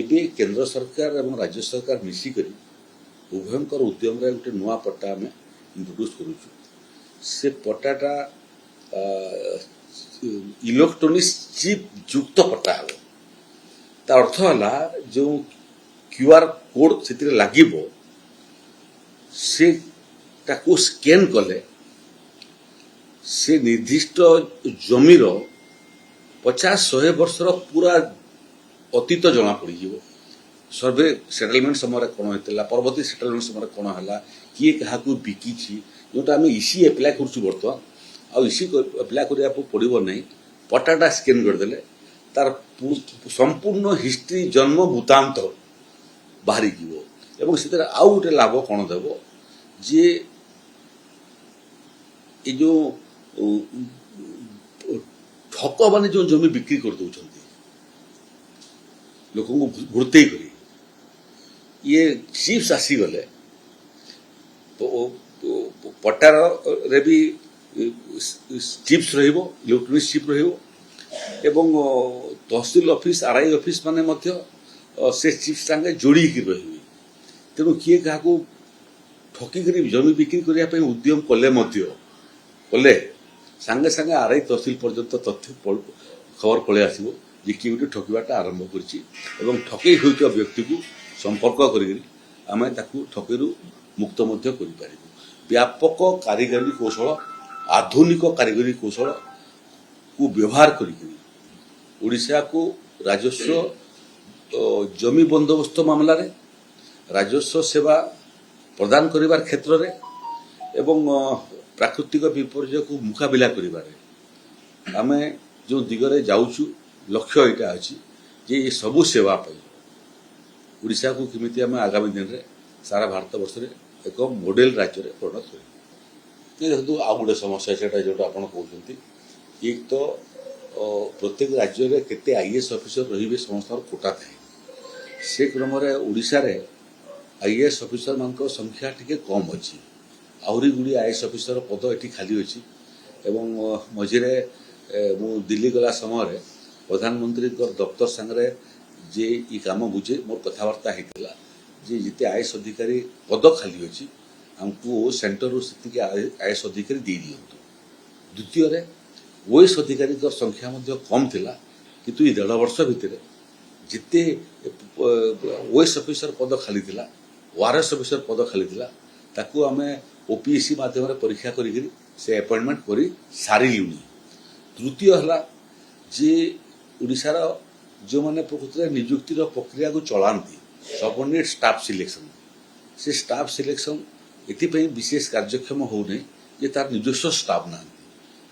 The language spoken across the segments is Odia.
ଏବେ କେନ୍ଦ୍ର ସରକାର ଏବଂ ରାଜ୍ୟ ସରକାର ମିଶିକରି ଉଭୟଙ୍କର ଉଦ୍ୟମରେ ଗୋଟେ ନୂଆ ପଟ୍ଟା ଆମେ ଇଣ୍ଟ୍ରୋଡ୍ୟୁସ୍ କରୁଛୁ। ସେ ପଟ୍ଟାଟା ଇଲେକ୍ଟ୍ରୋନିକ୍ସ ଚିପ୍ ଯୁକ୍ତ ପଟ୍ଟା ହେବ। ତା ଅର୍ଥ ହେଲା ଯେଉଁ କ୍ୟୁଆର୍ କୋଡ୍ ସେଥିରେ ଲାଗିବ ସେଟାକୁ ସ୍କାନ୍ କଲେ ସେ ନିର୍ଦ୍ଦିଷ୍ଟ ଜମିର 50-100 ବର୍ଷର ପୁରା ଅତୀତ ଜଣା ପଡ଼ିଯିବ। ସର୍ଭେ ସେଟଲମେଣ୍ଟ ସମୟରେ କ'ଣ ହେଇଥିଲା, ପରବର୍ତ୍ତୀ ସେଟଲମେଣ୍ଟ ସମୟରେ କ'ଣ ହେଲା, କିଏ କାହାକୁ ବିକିଛି, ଯେଉଁଟା ଆମେ ଇସି ଆପ୍ଲାଏ କରୁଛୁ ବର୍ତ୍ତମାନ। ଆଉ ଇସି ଆପ୍ଲାଏ କରିବାକୁ ପଡ଼ିବ ନାହିଁ, ପଟ୍ଟାଟା ସ୍କାନ୍ କରିଦେଲେ ତାର ସମ୍ପୂର୍ଣ୍ଣ ହିଷ୍ଟ୍ରି ଜନ୍ମ ବୃତ୍ତାନ୍ତ ବାହାରିଯିବ। ଏବଂ ସେଥିରେ ଆଉ ଗୋଟେ ଲାଭ କ'ଣ ଦେବ ଯେ ଏ ଯେଉଁ ଠକମାନେ ଯେଉଁ ଜମି ବିକ୍ରି କରିଦେଉଛନ୍ତି ଲୋକଙ୍କୁ ଭୃତେଇ କରି, ଇଏ ଚିପ୍ସ ଆସିଗଲେ ପଟ୍ଟାରେ ବି ଚିପ୍ସ ରହିବ, ଇଲେକ୍ଟ୍ରୋନିକ୍ସ ଚିପ୍ ରହିବ ଏବଂ ତହସିଲ ଅଫିସ ଆର୍ଆଇ ଅଫିସ ମାନେ ମଧ୍ୟ ସେ ଚିପ୍ସ ସାଙ୍ଗେ ଯୋଡ଼ିକି ରହିବେ। ତେଣୁ କିଏ କାହାକୁ ଠକିକରି ଜମି ବିକ୍ରି କରିବା ପାଇଁ ଉଦ୍ୟମ କଲେ ସାଙ୍ଗେ ସାଙ୍ଗେ ଆର୍ଆଇ ତହସିଲ ପର୍ଯ୍ୟନ୍ତ ତଥ୍ୟ ଖବର ପଳେଇ ଆସିବ ଯେ କିଏ ଗୋଟେ ଠକିବାଟା ଆରମ୍ଭ କରିଛି ଏବଂ ଠକେଇ ହୋଇଥିବା ବ୍ୟକ୍ତିକୁ ସମ୍ପର୍କ କରିକି ଆମେ ତାକୁ ଠକେଇରୁ ମୁକ୍ତ ମଧ୍ୟ କରିପାରିବୁ। ବ୍ୟାପକ କାରିଗରୀ କୌଶଳ, ଆଧୁନିକ କାରିଗରୀ କୌଶଳକୁ ବ୍ୟବହାର କରିକି ଓଡ଼ିଶାକୁ ରାଜସ୍ୱ ଜମି ବନ୍ଦୋବସ୍ତ ମାମଲାରେ, ରାଜସ୍ୱ ସେବା ପ୍ରଦାନ କରିବାର କ୍ଷେତ୍ରରେ ଏବଂ ପ୍ରାକୃତିକ ବିପର୍ଯ୍ୟୟକୁ ମୁକାବିଲା କରିବାରେ ଆମେ ଯେଉଁ ଦିଗରେ ଯାଉଛୁ, ଲକ୍ଷ୍ୟ ଏଇଟା ଅଛି ଯେ ଏ ସବୁ ସେବା ପାଇଁ ଓଡ଼ିଶାକୁ କେମିତି ଆମେ ଆଗାମୀ ଦିନରେ ସାରା ଭାରତ ବର୍ଷରେ ଏକ ମଡେଲ ରାଜ୍ୟରେ ପରିଣତ କରିବୁ। ଦେଖନ୍ତୁ ଆଉ ଗୋଟେ ସମସ୍ୟା ସେଇଟା ଯେଉଁଟା ଆପଣ କହୁଛନ୍ତି, ଏକ ତ ପ୍ରତ୍ୟେକ ରାଜ୍ୟରେ କେତେ ଆଇଏଏସ୍ ଅଫିସର ରହିବେ ସମସ୍ତଙ୍କର କୋଟା ଥାଏ। ସେ କ୍ରମରେ ଓଡ଼ିଶାରେ ଆଇଏଏସ୍ ଅଫିସରମାନଙ୍କ ସଂଖ୍ୟା ଟିକେ କମ୍ ଅଛି। ଆହୁରି ଗୁଡ଼ିଏ ଆଇଏଏସ୍ ଅଫିସର ପଦ ଏଠି ଖାଲି ଅଛି ଏବଂ ମଝିରେ ମୁଁ ଦିଲ୍ଲୀ ଗଲା ସମୟରେ ପ୍ରଧାନମନ୍ତ୍ରୀଙ୍କ ଦପ୍ତର ସାଙ୍ଗରେ ଯେ ଇ କାମ ବୁଝେ ମୋର କଥାବାର୍ତ୍ତା ହେଇଥିଲା ଯେ ଯେତେ ଆଇଏଏସ୍ ଅଧିକାରୀ ପଦ ଖାଲି ଅଛି ଆମକୁ ସେଣ୍ଟରରୁ ସେତିକି ଆଇଏଏସ୍ ଅଧିକାରୀ ଦେଇଦିଅନ୍ତୁ। ଦ୍ୱିତୀୟରେ ଓଏଏସ୍ ଅଧିକାରୀଙ୍କ ସଂଖ୍ୟା ମଧ୍ୟ କମ୍ ଥିଲା, କିନ୍ତୁ ଏ 1.5 ବର୍ଷ ଭିତରେ ଯେତେ ଓଏଏସ୍ ଅଫିସର ପଦ ଖାଲି ଥିଲା, ଓଆରଏସ୍ ଅଫିସର ପଦ ଖାଲି ଥିଲା, ତାକୁ ଆମେ ଓପିଏସ୍ସି ମାଧ୍ୟମରେ ପରୀକ୍ଷା କରିକି ସେ ଆପଏଣ୍ଟମେଣ୍ଟ କରି ସାରିଲୁଣି। ତୃତୀୟ ହେଲା ଯେ ଓଡ଼ିଶାର ଯେଉଁମାନେ ପ୍ରକୃତରେ ନିଯୁକ୍ତିର ପ୍ରକ୍ରିୟାକୁ ଚଳାନ୍ତି, ସବଅର୍ଡିନେଟ୍ ଷ୍ଟାଫ୍ ସିଲେକ୍ସନ୍, ସେ ଷ୍ଟାଫ୍ ସିଲେକ୍ସନ୍ ଏଥିପାଇଁ ବିଶେଷ କାର୍ଯ୍ୟକ୍ଷମ ହେଉନାହିଁ ଯେ ତାର ନିଜସ୍ୱ ଷ୍ଟାଫ୍ ନାହାନ୍ତି।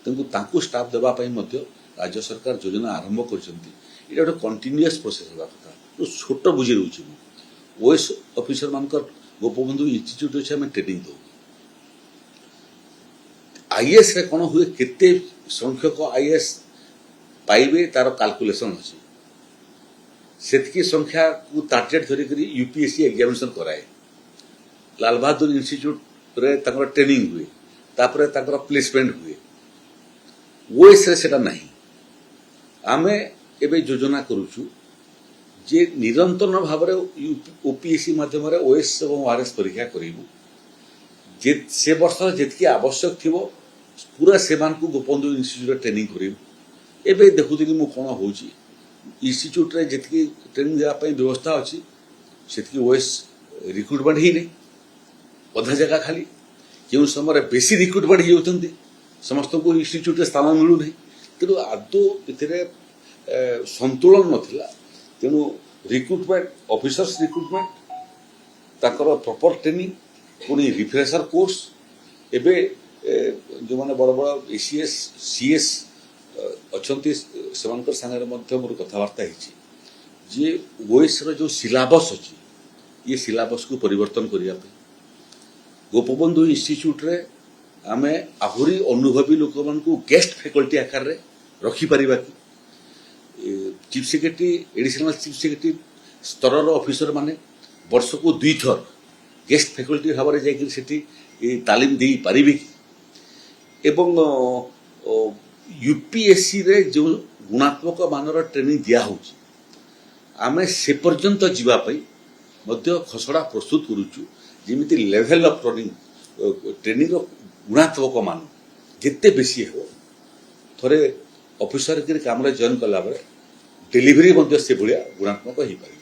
ତେଣୁ ତାଙ୍କୁ ଷ୍ଟାଫ୍ ଦେବା ପାଇଁ ମଧ୍ୟ ରାଜ୍ୟ ସରକାର ଯୋଜନା ଆରମ୍ଭ କରିଛନ୍ତି। ଏଇଟା ଗୋଟେ କଣ୍ଟିନ୍ୟୁଅସ୍ ପ୍ରୋସେସ୍ ହେବା କଥା। ଛୋଟ ବୁଝି ଦେଉଛି ମୁଁ, ଓଏଏସ୍ ଅଫିସରମାନଙ୍କର ଗୋପବନ୍ଧୁ ଇନଷ୍ଟିଚ୍ୟୁଟ୍ ଅଛି, ଆମେ ଟ୍ରେନିଂ ଦେଉ। ଆଇଏଏସ୍ରେ କ'ଣ ହୁଏ, କେତେ ସଂଖ୍ୟକ ଆଇଏଏସ୍ ପାଇବେ ତାର କାଲକୁଲେସନ୍ ଅଛି। ସେତିକି ସଂଖ୍ୟାକୁ ଟାର୍ଗେଟ୍ ଧରିକରି ୟୁପିଏସ୍ସି ଏକ୍ଜାମିନେସନ୍ କରାଏ। ଲାଲ ବାହାଦୁର ଇନଷ୍ଟିଚ୍ୟୁଟ୍ରେ ତାଙ୍କର ଟ୍ରେନିଂ ହୁଏ, ତାପରେ ତାଙ୍କର ପ୍ଲେସମେଣ୍ଟ ହୁଏ। ଓଏଏସ୍ରେ ସେଟା ନାହିଁ। ଆମେ ଏବେ ଯୋଜନା କରୁଛୁ ଯେ ନିରନ୍ତର ଭାବରେ ଓପିଏସ୍ସି ମାଧ୍ୟମରେ ଓଏଏସ୍ ଏବଂ ଓଆରଏସ୍ ପରୀକ୍ଷା କରିବୁ। ସେ ବର୍ଷର ଯେତିକି ଆବଶ୍ୟକ ଥିବ ପୁରା ସେମାନଙ୍କୁ ଗୋପବନ୍ଧୁ ଇନଷ୍ଟିଚ୍ୟୁଟ୍ରେ ଟ୍ରେନିଂ କରିବୁ। ଏବେ ଦେଖୁଥିଲି ମୁଁ କ'ଣ ହେଉଛି, ଇନଷ୍ଟିଚ୍ୟୁଟ୍ରେ ଯେତିକି ଟ୍ରେନିଂ ଦେବା ପାଇଁ ବ୍ୟବସ୍ଥା ଅଛି ସେତିକି ଓଏଏସ୍ ରିକ୍ରୁଟମେଣ୍ଟ ହେଇନି, ଅଧା ଜାଗା ଖାଲି। ଯେଉଁ ସମୟରେ ବେଶୀ ରିକ୍ରୁଟମେଣ୍ଟ ହେଇଯାଉଛନ୍ତି ସମସ୍ତଙ୍କୁ ଇନଷ୍ଟିଚ୍ୟୁଟ୍ରେ ସ୍ଥାନ ମିଳୁନାହିଁ। ତେଣୁ ଆଦୌ ଏଥିରେ ସନ୍ତୁଳନ ନଥିଲା। ତେଣୁ ରିକ୍ରୁଟମେଣ୍ଟ, ଅଫିସର୍ସ ରିକ୍ରୁଟମେଣ୍ଟ, ତାଙ୍କର ପ୍ରପର ଟ୍ରେନିଂ, ପୁଣି ରିଫ୍ରେସର କୋର୍ସ। ଏବେ ଯେଉଁମାନେ ବଡ଼ ବଡ଼ ଏସିଏସ୍ ସିଏସ୍ ଅଛନ୍ତି ସେମାନଙ୍କର ସାଙ୍ଗରେ ମଧ୍ୟ ମୋର କଥାବାର୍ତ୍ତା ହେଇଛି ଯେ ଓଏଏସ୍ର ଯେଉଁ ସିଲାବସ୍ ଅଛି ଇଏ ସିଲାବସ୍କୁ ପରିବର୍ତ୍ତନ କରିବା ପାଇଁ ଗୋପବନ୍ଧୁ ଇନଷ୍ଟିଚ୍ୟୁଟ୍ରେ ଆମେ ଆହୁରି ଅନୁଭବୀ ଲୋକମାନଙ୍କୁ ଗେଷ୍ଟ ଫ୍ୟାକଲ୍ଟି ଆକାରରେ ରଖିପାରିବା କି? Chief secretary, additional chief secretary ସ୍ତରର ଅଫିସର ମାନେ ବର୍ଷକୁ 2 ଥର ଗେଷ୍ଟ ଫ୍ୟାକଲ୍ଟି ଭାବରେ ଯାଇକରି ସେଠି ତାଲିମ ଦେଇପାରିବେ କି? ଏବଂ ୟୁପିଏସ୍ସିରେ ଯେଉଁ ଗୁଣାତ୍ମକ ମାନର ଟ୍ରେନିଂ ଦିଆହେଉଛି ଆମେ ସେ ପର୍ଯ୍ୟନ୍ତ ଯିବା ପାଇଁ ମଧ୍ୟ ଖସଡ଼ା ପ୍ରସ୍ତୁତ କରୁଛୁ ଯେମିତି ଲେଭେଲ୍ ଅଫ୍ ଟ୍ରେନିଂର ଗୁଣାତ୍ମକ ମାନ ଯେତେ ବେଶୀ ହେବ ଥରେ ଅଫିସରକିରି କାମରେ ଜଏନ୍ କଲା ବେଳେ ଡେଲିଭରି ମଧ୍ୟ ସେଭଳିଆ ଗୁଣାତ୍ମକ ହେଇପାରିବ।